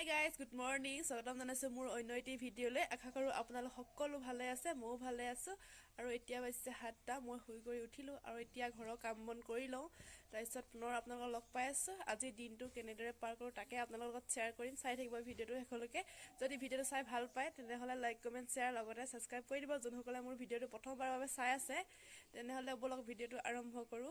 Hi guys, good morning. স্বাগতম জনাইছো মোৰ অন্য এটি ভিডিঅ'লৈ। আশা কৰো আপোনালোক সকলো ভালে আছে, ময়ো ভালে আছো। আৰু এতিয়া হৈছে 7টা, মই শুই গৈ উঠিলো আৰু এতিয়া ঘৰৰ কাম বন কৰি লওঁ। তাৰপিছত পুনৰ আপোনালোকক লগ পাই আছো। আজি দিনটো কেনেদৰে পাৰ কৰো তাকে আপোনালোকৰ লগত শ্বেয়াৰ কৰিম। চাই থাকিব ভিডিঅ'টো শেষলৈকে। যদি ভিডিঅ'টো চাই ভাল পায় তেনেহ'লে লাইক, কমেন্ট, শ্বেয়াৰ লগতে সাবস্ক্ৰাইব কৰি দিব। যোনসকলে মোৰ ভিডিঅ'টো প্ৰথমবাৰৰ বাবে চাই আছে তেনেহ'লে বলক ভিডিঅ'টো আৰম্ভ কৰো।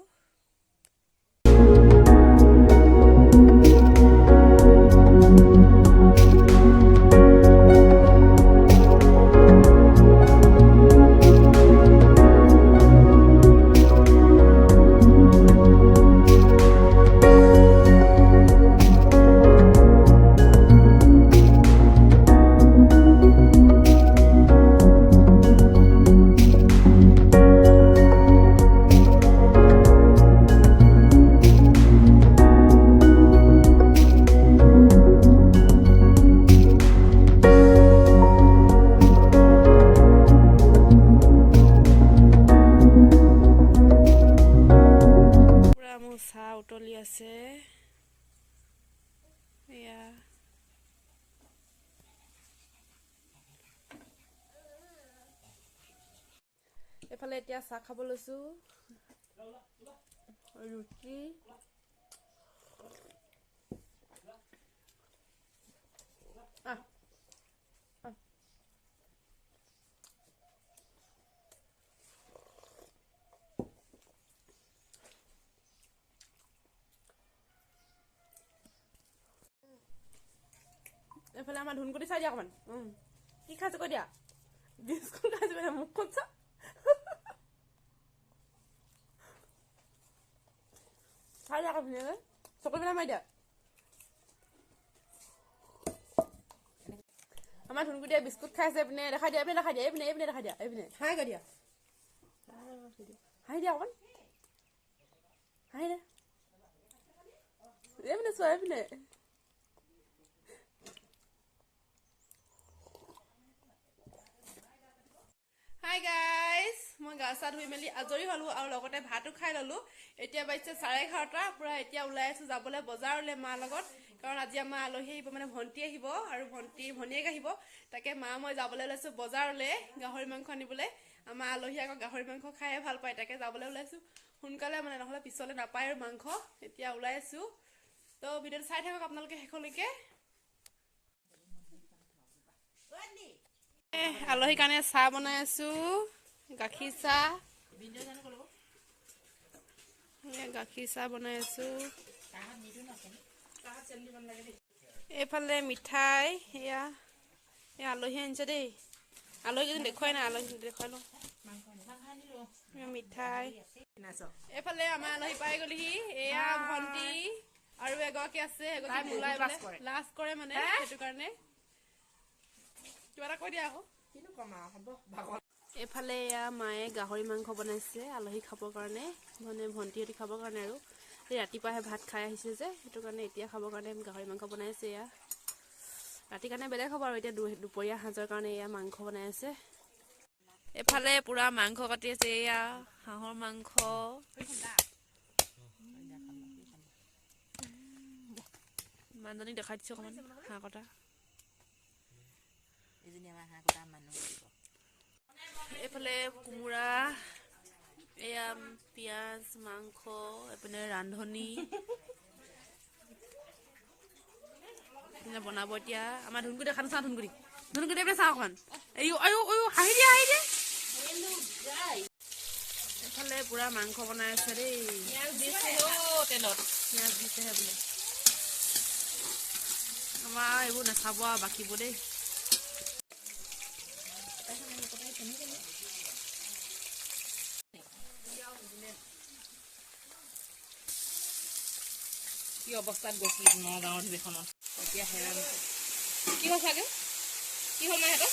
চাহ উতলি আছে এয়া এফালে এতিয়া চাহ খাব লৈছো ৰুটি এফালে আমাৰ ধুনকুটি চাই দিয়া অকমান কি খাইছে কৈ দিয়া বিস্কুট খাইছে মানে মুখখন চা চাই দিয়া অকমান চকু পিনে মাৰি দিয়া আমাৰ ধুনকুটিয়ে বিস্কুট খাইছে পিনে দেখাই দিয়া এইপিনে দেখাই দিয়া এইপিনে দেখাই দিয়া এইপিনে হাই কৈ দিয়া হাই দিয়া অকমান হাই দে এইপিনে চোৱা এইপিনে Hi guys, মই গা চা ধুই মেলি আজৰি হলো আৰু লগতে ভাতো খাই ললো। এতিয়া বাইছে 11:30 পুৰা এতিয়া ওলাই আছো যাবলৈ বজাৰলৈ মা লগত কাৰণ আজি আমাৰ আলহী আহিব মানে ভন্টি আহিব আৰু ভনিয়েক আহিব তাকে মা মই যাবলৈ ওলাইছো বজাৰলৈ গাহৰি মাংস আনিবলৈ আমাৰ আলহী আকৌ গাহৰি মাংস খাই ভাল পায় তাকে যাবলৈ ওলাইছো সোনকালে মানে নহলে পিছলে নাপায় আৰু মাংস এতিয়া ওলাই আছো তো ভিডিঅ'টো চাই থাকক আপোনালোকে শেষলৈকে আলহীৰ কাৰণে চাহ বনাই আছো গাখীৰ চাহ বনাই আছো এইফালে মিঠাই এয়া আলহী আনিছে দেই আলহী কিন্তু দেখুৱাই নাই আলহী দেখুৱাই লওঁ মিঠাই এইফালে আমাৰ আলহী পাই গ'লহি এয়া ভন্টি আৰু এগৰাকী আছে লাজ কৰে মানে সেইটো কাৰণে কিবা এটা কৈ দিয়া আকৌ এইফালে এয়া মায়ে গাহৰি মাংস বনাইছে আলহী খাবৰ কাৰণে মানে ভণ্টিহঁতি খাবৰ কাৰণে আৰু ৰাতিপুৱাহে ভাত খাই আহিছে যে সেইটো কাৰণে এতিয়া খাবৰ কাৰণে গাহৰি মাংস বনাইছে এয়া ৰাতিৰ কাৰণে বেলেগ হ'ব আৰু এতিয়া দুপৰীয়া সাঁজৰ কাৰণে এয়া মাংস বনাই আছে এফালে পুৰা মাংস কাটি আছে এয়া হাঁহৰ মাংস মানুহজনীক দেখাই দিছোঁ অকণমান হাঁহ কটা এইফালে কোমোৰা এয়া পিঁয়াজ মাংস এইপিনে ৰান্ধনি বনাব এতিয়া আমাৰ ধুনকুটি দেখা নাচাওঁ ধুনকুটি এইপিনে চাওঁ অকণমান হাঁহি দিয়া এইফালে পুৰা মাংস বনাই আছে দেই তেলত পিঁয়াজ দিছেহে বোলে আমাৰ এইবোৰ নাচাব আৰু বাকীবোৰ দেই কি অৱস্থাত গৈছিল নগাঁৱৰ অধিৱেশনত এতিয়া হেৰান কি হৈছাগে কি হ'ল নাই সিহঁতৰ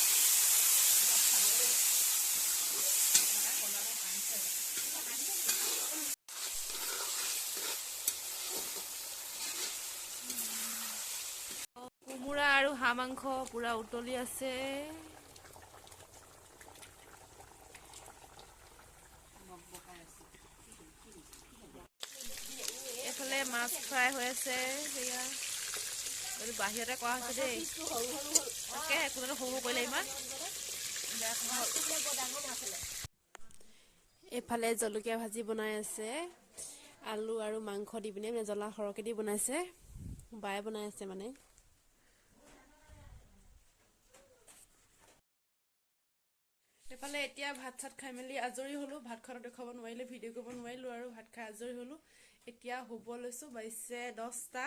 কোমোৰা আৰু হাঁহ মাংস পুৰা উতলি আছে এইফালে মাছ ফ্ৰাই হৈ আছে সেয়া যদি বাহিৰতে কৰা হৈছে দেই তাকে কোনোটো সৰু কৰিলে ইমান এইফালে জলকীয়া ভাজি বনাই আছে আলু আৰু মাংস দি পিনে মানে জ্বলা সৰহকৈ দি বনাইছে বায়ে বনাই আছে মানে এফালে এতিয়া ভাত চাত খাই মেলি আজৰি হলো ভাত খোৱাটো দেখাব নোৱাৰিলো ভিডিঅ' কৰিব নোৱাৰিলো আৰু ভাত খাই আজৰি হলো এতিয়া শুব লৈছো বাইছে 10টা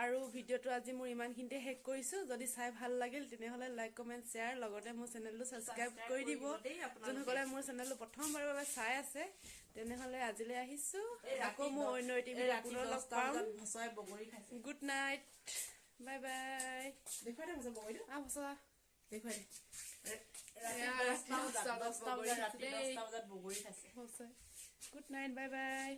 আৰু ভিডিঅ'টো আজি মোৰ ইমানখিনিতে শেষ কৰিছো যদি চাই ভাল লাগিল তেনেহলে লাইক কমেন্ট শ্বেয়াৰ লগতে মোৰ চেনেলটো সাবস্ক্ৰাইব কৰি দিব যোনসকলে মোৰ চেনেলটো প্ৰথমবাৰৰ বাবে চাই আছে তেনেহলে আজিলৈ আহিছো আকৌ মোৰ অন্য এটি ভিডিঅ' পুনৰ লগ পাম গুড নাইট বাই বাই দেখুৱাই দে বগৰীটো ভচা দেখুৱাই দে Good night, bye bye.